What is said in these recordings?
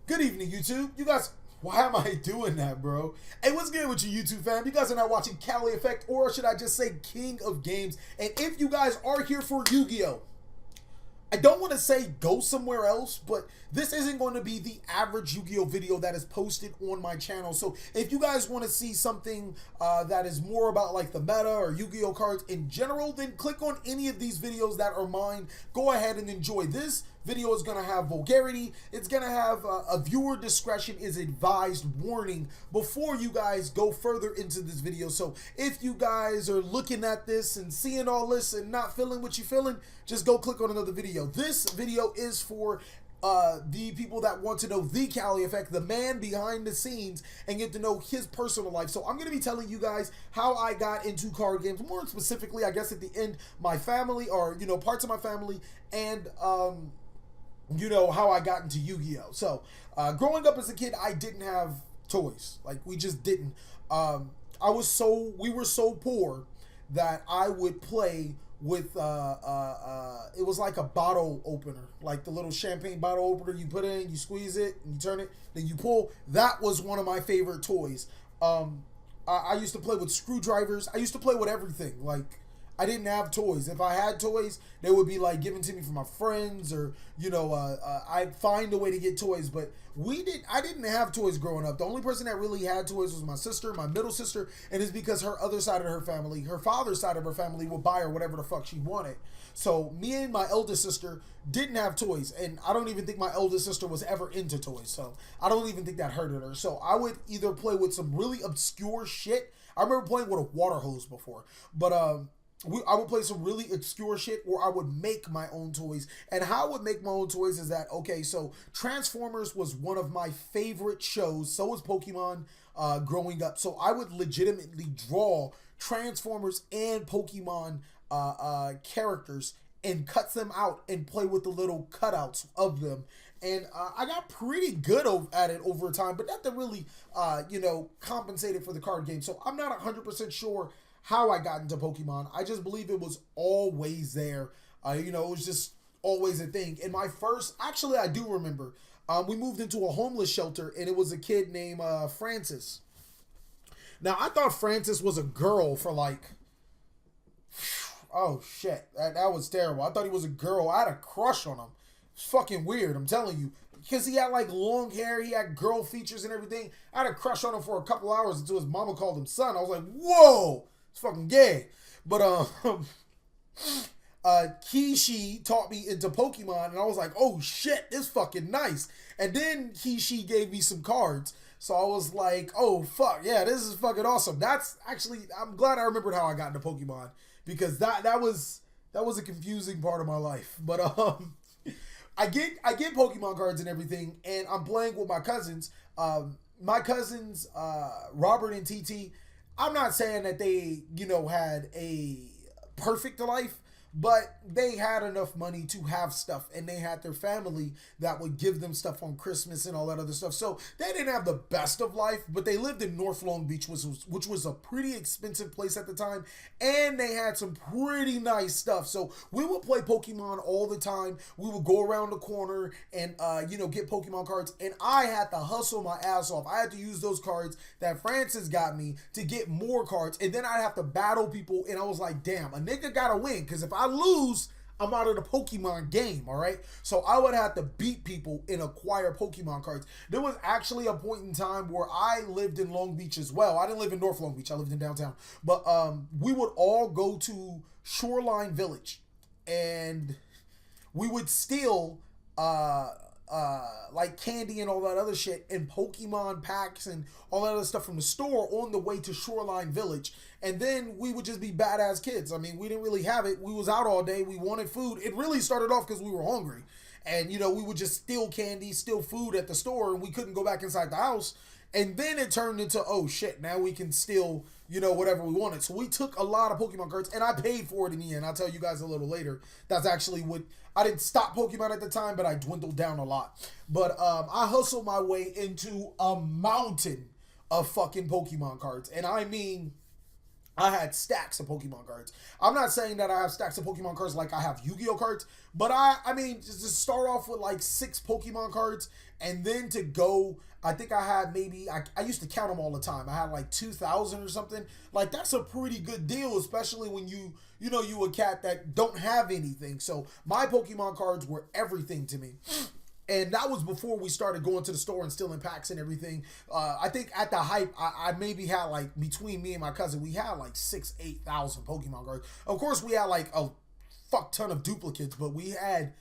Good evening, YouTube. You guys, why am I doing that, bro? Hey, what's good with you, YouTube fam? You guys are now watching TheCaliEffect, or should I just say King of Games? And if you guys are here for Yu-Gi-Oh! I don't want to say go somewhere else, but this isn't going to be the average Yu-Gi-Oh video that is posted on my channel. So if you guys want to see something that is more about like the meta or Yu-Gi-Oh cards in general, then click on any of these videos that are mine. Go ahead and enjoy. This video is going to have vulgarity. It's going to have a viewer discretion is advised warning before you guys go further into this video. So if you guys are looking at this and seeing all this and not feeling what you're feeling, just go click on another video. This video is for the people that want to know TheCaliEffect, the man behind the scenes, and get to know his personal life. So I'm going to be telling you guys how I got into card games. More specifically, I guess at the end, my family, or, you know, parts of my family, and, you know, how I got into Yu-Gi-Oh! So, growing up as a kid, I didn't have toys. Like, we just didn't. We were so poor that I would play with it was like a bottle opener, like the little champagne bottle opener you squeeze it and you turn it, then you pull. That was one of my favorite toys. I used to play with screwdrivers. I used to play with everything. Like, I didn't have toys. If I had toys, they would be like given to me from my friends, or, you know, I'd find a way to get toys. But I didn't have toys growing up. The only person that really had toys was my sister, my middle sister, and it's because her other side of her family, her father's side of her family, would buy her whatever the fuck she wanted. So me and my eldest sister didn't have toys, and I don't even think my eldest sister was ever into toys. So I don't even think that hurted her. So I would either play with some really obscure shit. I remember playing with a water hose before, but I would play some really obscure shit, or I would make my own toys. And how I would make my own toys is that, okay, so Transformers was one of my favorite shows. So was Pokemon growing up. So I would legitimately draw Transformers and Pokemon characters and cut them out and play with the little cutouts of them. And I got pretty good at it over time, but nothing really, you know, compensated for the card game. So I'm not 100% sure how I got into Pokemon. I just believe it was always there. You know, it was just always a thing. And my first, actually, I do remember, we moved into a homeless shelter, and it was a kid named Francis. Now, I thought Francis was a girl for like, oh shit, that was terrible. I thought he was a girl. I had a crush on him. It's fucking weird, I'm telling you. Because he had like long hair, he had girl features and everything. I had a crush on him for a couple hours until his mama called him son. I was like, whoa! Fucking gay. But Kishi taught me into Pokemon, and I was like, oh shit, this fucking nice. And then Kishi gave me some cards, so I was like, oh fuck yeah, this is fucking awesome. That's actually, I'm glad I remembered how I got into Pokemon, because that was a confusing part of my life. But I get Pokemon cards and everything, and I'm playing with my cousins. My cousins Robert and TT, I'm not saying that they, you know, had a perfect life, but they had enough money to have stuff, and they had their family that would give them stuff on Christmas and all that other stuff. So they didn't have the best of life, but they lived in North Long Beach, which was a pretty expensive place at the time, and they had some pretty nice stuff. So we would play Pokemon all the time. We would go around the corner and, you know, get Pokemon cards, and I had to hustle my ass off. I had to use those cards that Francis got me to get more cards, and then I'd have to battle people, and I was like, damn, a nigga gotta win, because if I lose, I'm out of the Pokemon game, all right? So I would have to beat people and acquire Pokemon cards. There was actually a point in time where I lived in Long Beach as well. I didn't live in North Long Beach. I lived in downtown. But we would all go to Shoreline Village, and we would steal like candy and all that other shit and Pokemon packs and all that other stuff from the store on the way to Shoreline Village. And then we would just be badass kids. I mean, we didn't really have it. We was out all day. We wanted food. It really started off because we were hungry. And, you know, we would just steal candy, steal food at the store, and we couldn't go back inside the house. And then it turned into, oh shit, now we can steal, you know, whatever we wanted. So we took a lot of Pokemon cards, and I paid for it in the end. I'll tell you guys a little later. That's actually what, I didn't stop Pokemon at the time, but I dwindled down a lot. But I hustled my way into a mountain of fucking Pokemon cards. And I mean, I had stacks of Pokemon cards. I'm not saying that I have stacks of Pokemon cards like I have Yu-Gi-Oh cards, but I mean, just to start off with like 6 Pokemon cards, and then to go, I think I had maybe, I used to count them all the time. I had like 2,000 or something. Like, that's a pretty good deal, especially when you a cat that don't have anything. So my Pokemon cards were everything to me. And that was before we started going to the store and stealing packs and everything. I think at the hype, I maybe had like, between me and my cousin, we had like 8,000 Pokemon cards. Of course, we had like a fuck ton of duplicates, but we had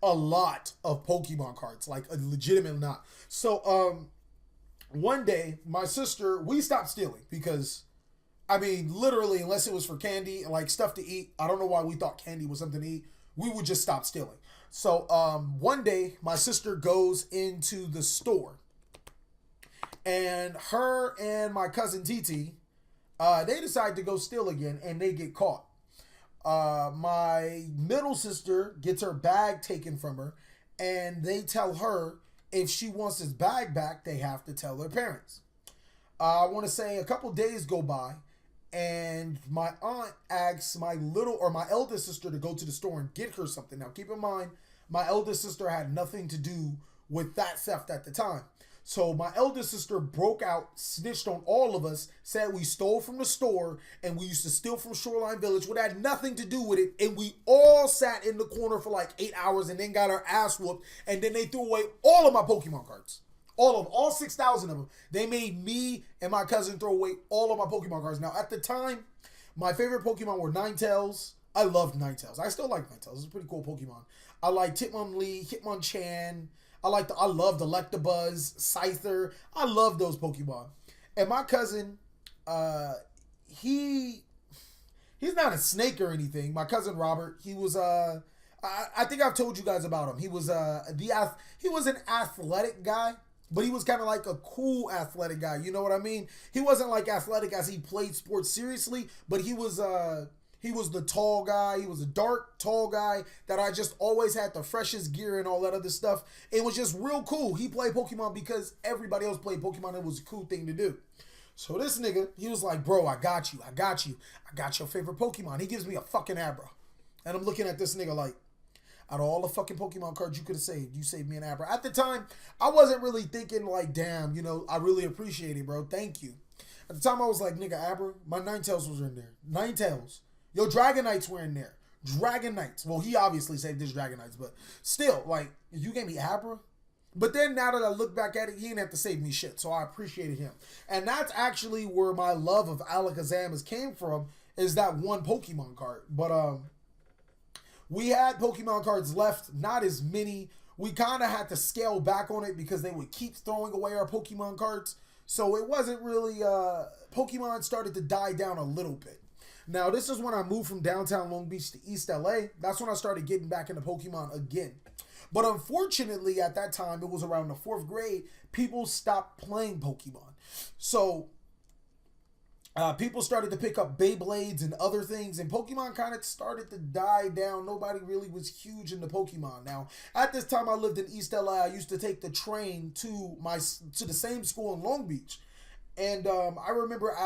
a lot of Pokemon cards, like a legitimate lot. So one day, my sister, we stopped stealing because, I mean, literally, unless it was for candy and like stuff to eat, I don't know why we thought candy was something to eat, we would just stop stealing. So one day, my sister goes into the store, and her and my cousin TT, they decide to go steal again, and they get caught. My middle sister gets her bag taken from her, and they tell her if she wants his bag back, they have to tell their parents. I want to say a couple days go by, and my aunt asks my eldest sister to go to the store and get her something. Now, keep in mind, my eldest sister had nothing to do with that theft at the time. So my eldest sister broke out, snitched on all of us, said we stole from the store, and we used to steal from Shoreline Village, which had nothing to do with it. And we all sat in the corner for like 8 hours and then got our ass whooped. And then they threw away all of my Pokemon cards. All of them, all 6,000 of them. They made me and my cousin throw away all of my Pokemon cards. Now, at the time, my favorite Pokemon were Ninetales. I loved Ninetales. I still like Ninetales. It's a pretty cool Pokemon. I like Hitmonlee, Hitmonchan. I love Electabuzz, Scyther. I love those Pokemon. And my cousin, he's not a snake or anything. My cousin Robert, he was I think I've told you guys about him. He was he was an athletic guy, but he was kind of like a cool athletic guy. You know what I mean? He wasn't like athletic as he played sports seriously, but he was the tall guy. He was a dark, tall guy that I just always had the freshest gear and all that other stuff. It was just real cool. He played Pokemon because everybody else played Pokemon. It was a cool thing to do. So this nigga, he was like, bro, I got you. I got your favorite Pokemon. He gives me a fucking Abra. And I'm looking at this nigga like, out of all the fucking Pokemon cards you could have saved, you saved me an Abra. At the time, I wasn't really thinking like, damn, I really appreciate it, bro. Thank you. At the time, I was like, nigga, Abra, my Ninetales was in there. Ninetales. Yo, Dragonites were in there. Dragonites. Well, he obviously saved his Dragonites, but still, like, you gave me Abra? But then now that I look back at it, he didn't have to save me shit, so I appreciated him. And that's actually where my love of Alakazam came from, is that one Pokemon card. But we had Pokemon cards left, not as many. We kind of had to scale back on it because they would keep throwing away our Pokemon cards. So it wasn't really, Pokemon started to die down a little bit. Now, this is when I moved from downtown Long Beach to East LA. That's when I started getting back into Pokemon again. But unfortunately, at that time, it was around the 4th grade, people stopped playing Pokemon. So, people started to pick up Beyblades and other things, and Pokemon kind of started to die down. Nobody really was huge into Pokemon. Now, at this time I lived in East LA, I used to take the train to the same school in Long Beach. And I remember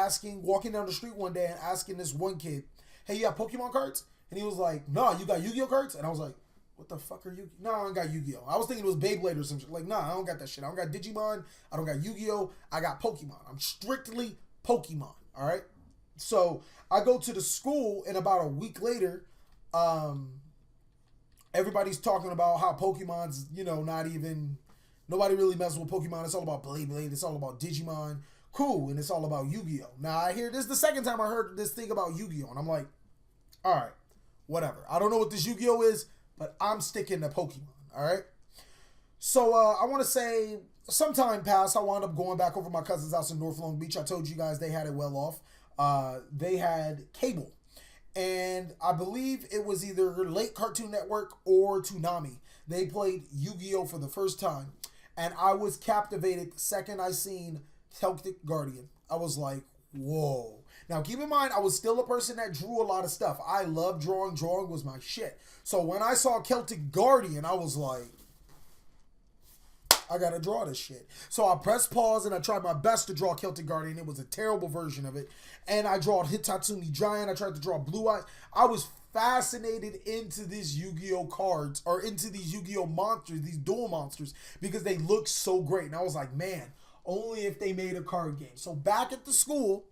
walking down the street one day and asking this one kid, hey, you have Pokemon cards? And he was like, no, you got Yu-Gi-Oh cards? And I was like, what the fuck are you? No, I don't got Yu-Gi-Oh. I was thinking it was Beyblade or some shit. Like, nah, I don't got that shit. I don't got Digimon. I don't got Yu-Gi-Oh. I got Pokemon. I'm strictly Pokemon, all right? So I go to the school, and about a week later, everybody's talking about how Pokemon's, nobody really messes with Pokemon. It's all about Beyblade. It's all about Digimon. Cool, and it's all about Yu-Gi-Oh. Now, I hear this is the second time I heard this thing about Yu-Gi-Oh, and I'm like, all right, whatever. I don't know what this Yu-Gi-Oh is, but I'm sticking to Pokemon, all right? So, I want to say, some time passed, I wound up going back over my cousin's house in North Long Beach. I told you guys they had it well off. They had cable, and I believe it was either late Cartoon Network or Toonami. They played Yu-Gi-Oh for the first time, and I was captivated the second I seen Celtic Guardian. I was like, whoa. Now, keep in mind, I was still a person that drew a lot of stuff. I love drawing. Drawing was my shit. So when I saw Celtic Guardian, I was like, I gotta draw this shit. So I pressed pause and I tried my best to draw Celtic Guardian. It was a terrible version of it. And I drew Hitatsumi Giant. I tried to draw Blue Eyes. I was fascinated into these Yu-Gi-Oh cards, or into these Yu-Gi-Oh monsters, these dual monsters, because they look so great. And I was like, man, only if they made a card game. So back at the school,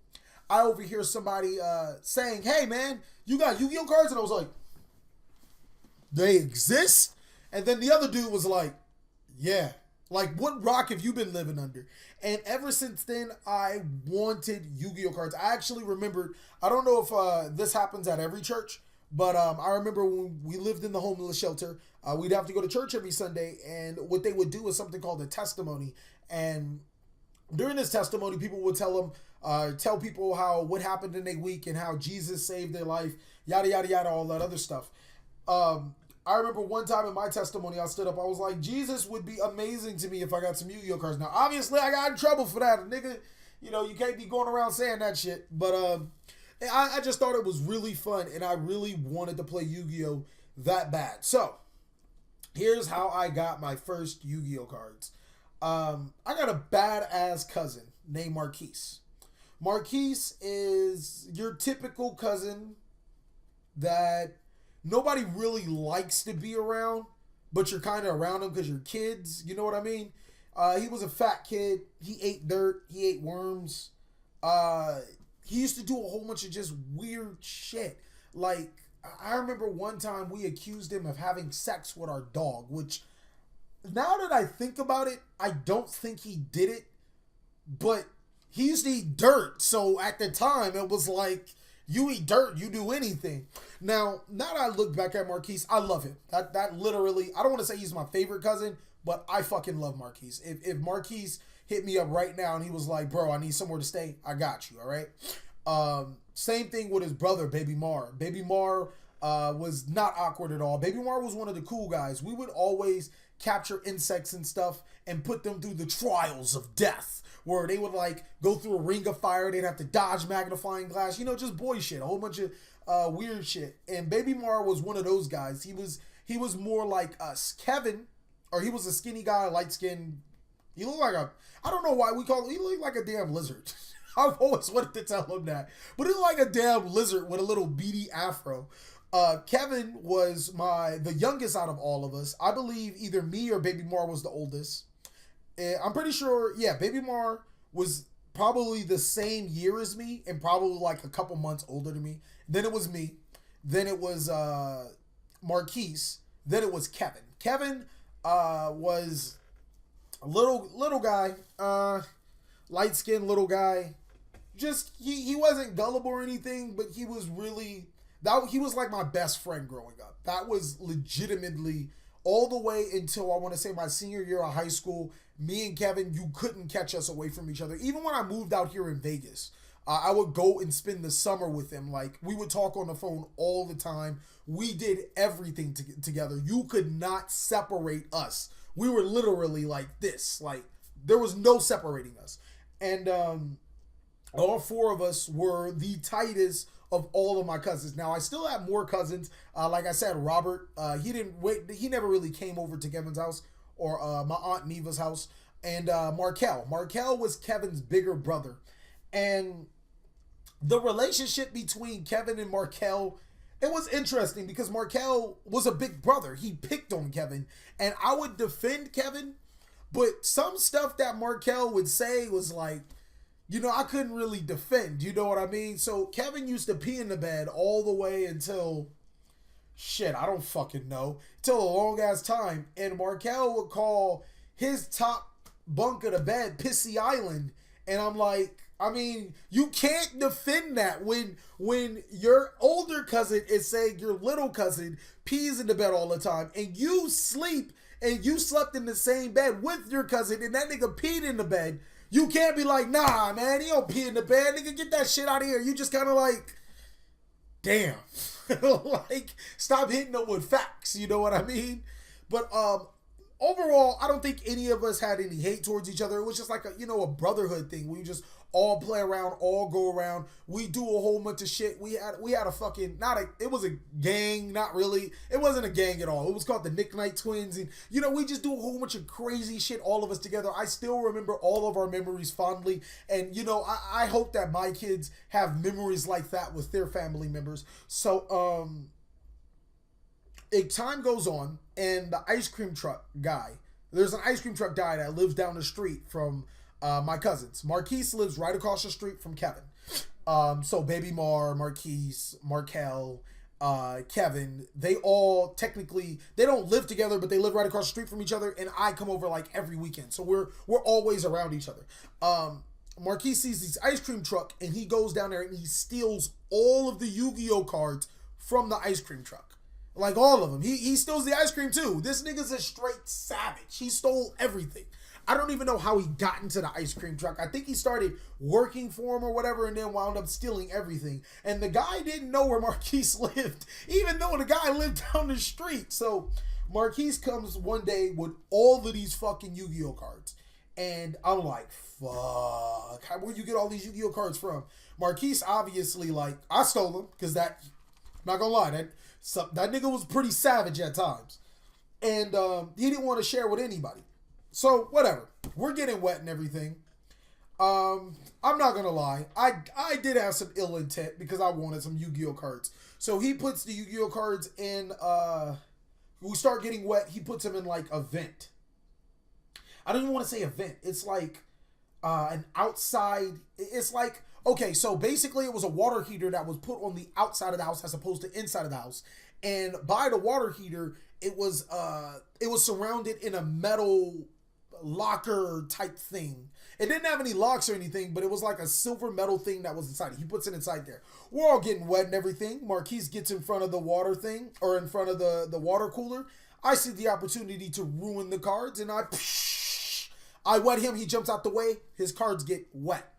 I overhear somebody saying, hey man, you got Yu-Gi-Oh cards? And I was like, they exist? And then the other dude was like, yeah. Like, what rock have you been living under? And ever since then, I wanted Yu-Gi-Oh cards. I actually remembered, I don't know if this happens at every church, but I remember when we lived in the homeless shelter, we'd have to go to church every Sunday, and what they would do was something called a testimony. And during this testimony, people would tell people what happened in their week and how Jesus saved their life, yada, yada, yada, all that other stuff. I remember one time in my testimony, I stood up, I was like, Jesus would be amazing to me if I got some Yu-Gi-Oh cards. Now, obviously, I got in trouble for that. Nigga, you know, you can't be going around saying that shit. But I just thought it was really fun, and I really wanted to play Yu-Gi-Oh that bad. So, here's how I got my first Yu-Gi-Oh cards. I got a badass cousin named Marquise. Marquise is your typical cousin that nobody really likes to be around, but you're kind of around him because you're kids. You know what I mean? He was a fat kid. He ate dirt. He ate worms. He used to do a whole bunch of just weird shit. Like, I remember one time we accused him of having sex with our dog, which, now that I think about it, I don't think he did it, but he used to eat dirt. So at the time, it was like, you eat dirt, you do anything. Now that I look back at Marquise, I love him. That literally, I don't want to say he's my favorite cousin, but I fucking love Marquise. If Marquise hit me up right now and he was like, bro, I need somewhere to stay, I got you, all right? Same thing with his brother, Baby Mar. Baby Mar was not awkward at all. Baby Mar was one of the cool guys. We would always capture insects and stuff and put them through the trials of death, where they would like go through a ring of fire, they'd have to dodge magnifying glass, you know, just boy shit, a whole bunch of weird shit. And Baby Mar was one of those guys. He was more like us. Kevin, or he was a skinny guy, light skinned. He looked like I don't know why we call him, he looked like a damn lizard. I've always wanted to tell him that. But he looked like a damn lizard with a little beady afro. Kevin was the youngest out of all of us. I believe either me or Baby Mar was the oldest. I'm pretty sure, yeah, Baby Mar was probably the same year as me and probably like a couple months older than me. Then it was me. Then it was Marquise. Then it was Kevin. Kevin was a little guy, light-skinned little guy. Just, he wasn't gullible or anything, but he was really, he was like my best friend growing up. That was legitimately all the way until I want to say my senior year of high school. Me and Kevin, you couldn't catch us away from each other. Even when I moved out here in Vegas, I would go and spend the summer with him. Like, we would talk on the phone all the time. We did everything together. You could not separate us. We were literally like this. Like, there was no separating us. And all four of us were the tightest of all of my cousins. Now, I still have more cousins. Like I said, Robert, he never really came over to Kevin's house, or my Aunt Neva's house. And Markel was Kevin's bigger brother. And the relationship between Kevin and Markel, it was interesting because Markel was a big brother. He picked on Kevin. And I would defend Kevin, but some stuff that Markel would say was like, you know, I couldn't really defend. You know what I mean? So Kevin used to pee in the bed all the way until, shit, I don't fucking know, till a long ass time. And Markel would call his top bunk of the bed Pissy Island. And I'm like, I mean, you can't defend that when your older cousin is saying your little cousin pees in the bed all the time, and you sleep and you slept in the same bed with your cousin and that nigga peed in the bed. You can't be like, nah, man, he don't pee in the bed. Nigga, get that shit out of here. You just kind of like, damn. Like, stop hitting them with facts. You know what I mean? But overall, I don't think any of us had any hate towards each other. It was just like a brotherhood thing. We just all play around, all go around. We do a whole bunch of shit. We had a fucking it was a gang, not really. It wasn't a gang at all. It was called the Nick Knight Twins, and we just do a whole bunch of crazy shit, all of us together. I still remember all of our memories fondly, and I hope that my kids have memories like that with their family members. So time goes on, and the ice cream truck guy, there's an ice cream truck guy that lives down the street from my cousins. Marquise lives right across the street from Kevin. So Baby Marquise, Markel, Kevin, they all technically, they don't live together, but they live right across the street from each other, and I come over like every weekend. So we're always around each other. Marquise sees this ice cream truck, and he goes down there and he steals all of the Yu-Gi-Oh cards from the ice cream truck. Like all of them. He steals the ice cream too. This nigga's a straight savage. He stole everything. I don't even know how he got into the ice cream truck. I think he started working for him or whatever, and then wound up stealing everything. And the guy didn't know where Marquise lived, even though the guy lived down the street. So Marquise comes one day with all of these fucking Yu-Gi-Oh cards. And I'm like, fuck. Where'd you get all these Yu-Gi-Oh cards from? Marquise obviously, like, I stole them, because I'm not gonna lie, that nigga was pretty savage at times. And he didn't want to share with anybody. So, whatever. We're getting wet and everything. I'm not going to lie. I did have some ill intent because I wanted some Yu-Gi-Oh cards. So, he puts the Yu-Gi-Oh cards in, we start getting wet. He puts them in, like, a vent. I don't even want to say a vent. It's like an outside, it's like, okay, so basically it was a water heater that was put on the outside of the house as opposed to inside of the house. And by the water heater, it was surrounded in a metal locker type thing. It didn't have any locks or anything, but it was like a silver metal thing that was inside. He puts it inside there. We're all getting wet and everything. Marquise gets in front of the water thing, or in front of the water cooler. I see the opportunity to ruin the cards, and I wet him. He jumps out the way. His cards get wet.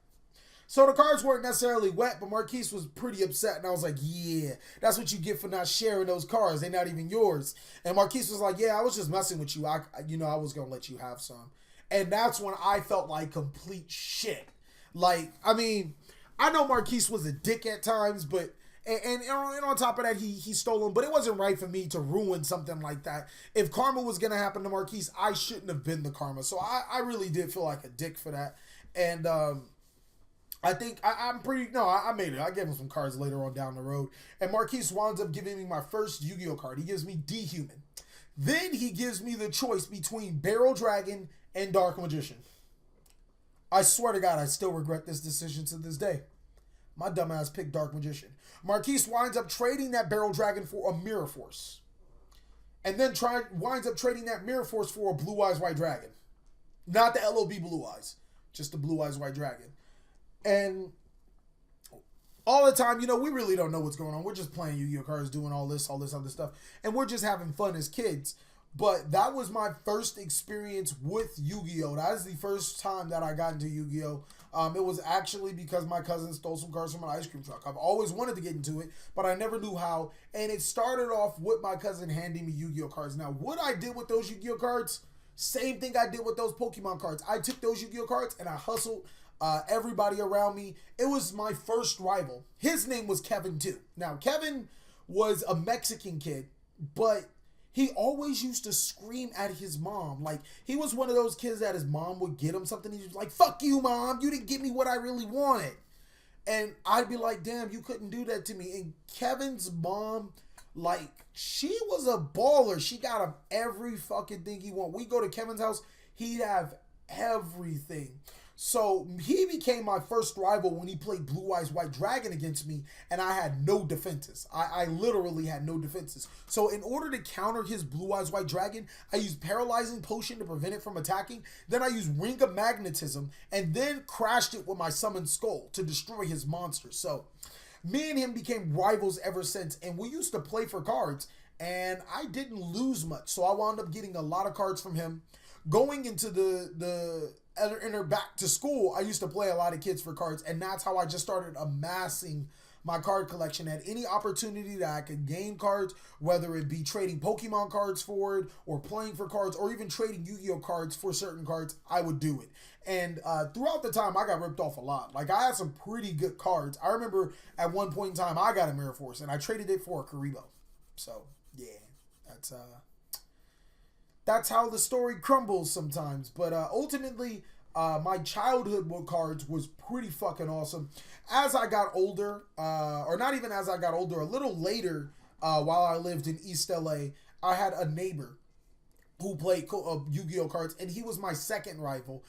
So the cards weren't necessarily wet, but Marquise was pretty upset, and I was like, yeah, that's what you get for not sharing those cards. They're not even yours. And Marquise was like, yeah, I was just messing with you. I was going to let you have some. And that's when I felt like complete shit. Like, I mean, I know Marquise was a dick at times, but, and on top of that, he stole them, but it wasn't right for me to ruin something like that. If karma was going to happen to Marquise, I shouldn't have been the karma. So I really did feel like a dick for that. And, I think I made it. I gave him some cards later on down the road. And Marquise winds up giving me my first Yu-Gi-Oh card. He gives me D-Human. Then he gives me the choice between Barrel Dragon and Dark Magician. I swear to God, I still regret this decision to this day. My dumbass picked Dark Magician. Marquise winds up trading that Barrel Dragon for a Mirror Force. And then winds up trading that Mirror Force for a Blue Eyes White Dragon. Not the LOB Blue Eyes. Just the Blue Eyes White Dragon. And all the time, we really don't know what's going on. We're just playing Yu-Gi-Oh cards, doing all this other stuff. And we're just having fun as kids. But that was my first experience with Yu-Gi-Oh! That is the first time that I got into Yu-Gi-Oh! It was actually because my cousin stole some cards from an ice cream truck. I've always wanted to get into it, but I never knew how. And it started off with my cousin handing me Yu-Gi-Oh! cards. Now, what I did with those Yu-Gi-Oh! cards, same thing I did with those Pokemon cards. I took those Yu-Gi-Oh! cards and I hustled everybody around me. It was my first rival. His name was Kevin too. Now, Kevin was a Mexican kid, but he always used to scream at his mom. Like, he was one of those kids that his mom would get him something. He was like, fuck you, mom. You didn't get me what I really wanted. And I'd be like, damn, you couldn't do that to me. And Kevin's mom, like, she was a baller. She got him every fucking thing he wanted. We go to Kevin's house, he'd have everything. So he became my first rival when he played Blue Eyes White Dragon against me, and I had no defenses. I literally had no defenses. So in order to counter his Blue Eyes White Dragon, I used Paralyzing Potion to prevent it from attacking. Then I used Ring of Magnetism, and then crashed it with my Summoned Skull to destroy his monster. So me and him became rivals ever since, and we used to play for cards, and I didn't lose much. So I wound up getting a lot of cards from him. Going into the back to school, I used to play a lot of kids for cards, and that's how I just started amassing my card collection at any opportunity that I could gain cards, whether it be trading Pokemon cards for it, or playing for cards, or even trading Yu-Gi-Oh cards for certain cards, I would do it. And throughout the time, I got ripped off a lot. Like, I had some pretty good cards. I remember at one point in time, I got a Mirror Force, and I traded it for a Karibo. So, yeah, that's how the story crumbles sometimes. But ultimately, my childhood book cards was pretty fucking awesome. As I got older, or not even as I got older, a little later, while I lived in East LA, I had a neighbor who played Yu-Gi-Oh cards, and he was my second rival.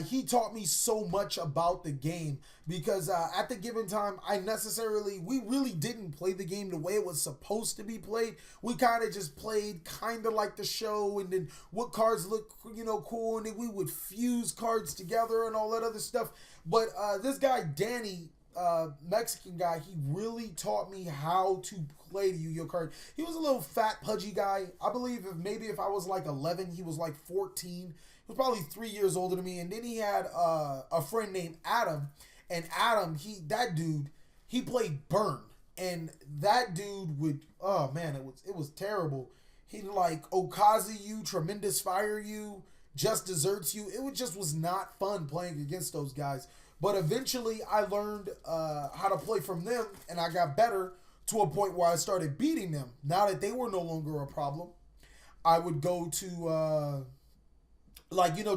He taught me so much about the game because at the given time, we really didn't play the game the way it was supposed to be played. We kind of just played kind of like the show, and then what cards look, cool, and then we would fuse cards together and all that other stuff. But this guy, Danny, Mexican guy, he really taught me how to play the Yu-Gi-Oh card. He was a little fat, pudgy guy. I believe if I was like 11, he was like 14. He was probably 3 years older than me. And then he had a friend named Adam. And Adam, he played Burn. And that dude would, oh man, it was terrible. He'd like Okaze you, Tremendous Fire you, Just Desserts you. It just was not fun playing against those guys. But eventually I learned how to play from them, and I got better to a point where I started beating them. Now that they were no longer a problem, I would go to,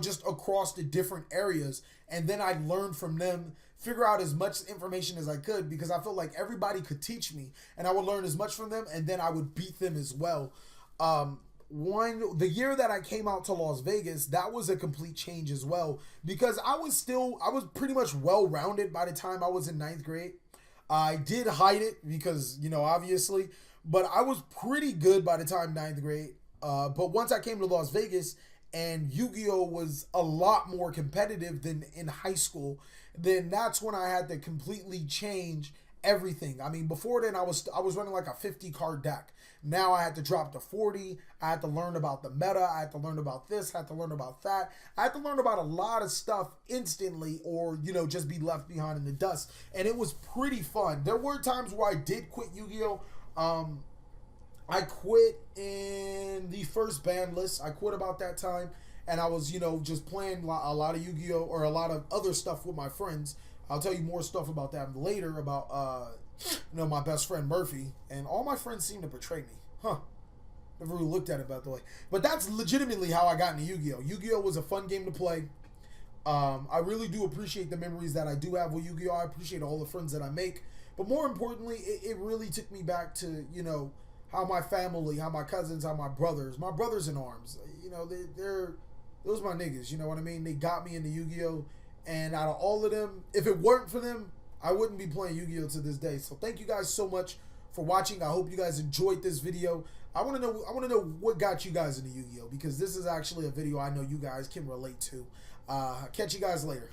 just across the different areas, and then I'd learn from them, figure out as much information as I could, because I felt like everybody could teach me, and I would learn as much from them, and then I would beat them as well. The year that I came out to Las Vegas, that was a complete change as well, because I was pretty much well-rounded by the time I was in 9th grade. I did hide it because, obviously, but I was pretty good by the time 9th grade. But once I came to Las Vegas and Yu-Gi-Oh was a lot more competitive than in high school, then that's when I had to completely change everything. I mean, before then I was running like a 50 card deck. Now I had to drop to 40. I had to learn about the meta. I had to learn about this. I had to learn about that. I had to learn about a lot of stuff instantly, or just be left behind in the dust. And it was pretty fun. There were times where I did quit Yu-Gi-Oh. I quit in the first ban list. I quit about that time, and I was just playing a lot of Yu-Gi-Oh, or a lot of other stuff with my friends. I'll tell you more stuff about that later, about my best friend Murphy, and all my friends seem to betray me. Never really looked at it, by the way. But that's legitimately how I got into Yu-Gi-Oh. Yu-Gi-Oh was a fun game to play. I really do appreciate the memories that I do have with Yu-Gi-Oh. I appreciate all the friends that I make. But more importantly, it really took me back to, how my family, how my cousins, how my brothers in arms, they're those my niggas, you know what I mean? They got me into Yu-Gi-Oh. And out of all of them, if it weren't for them, I wouldn't be playing Yu-Gi-Oh to this day. So thank you guys so much for watching. I hope you guys enjoyed this video. I want to know what got you guys into Yu-Gi-Oh, because this is actually a video I know you guys can relate to. Catch you guys later.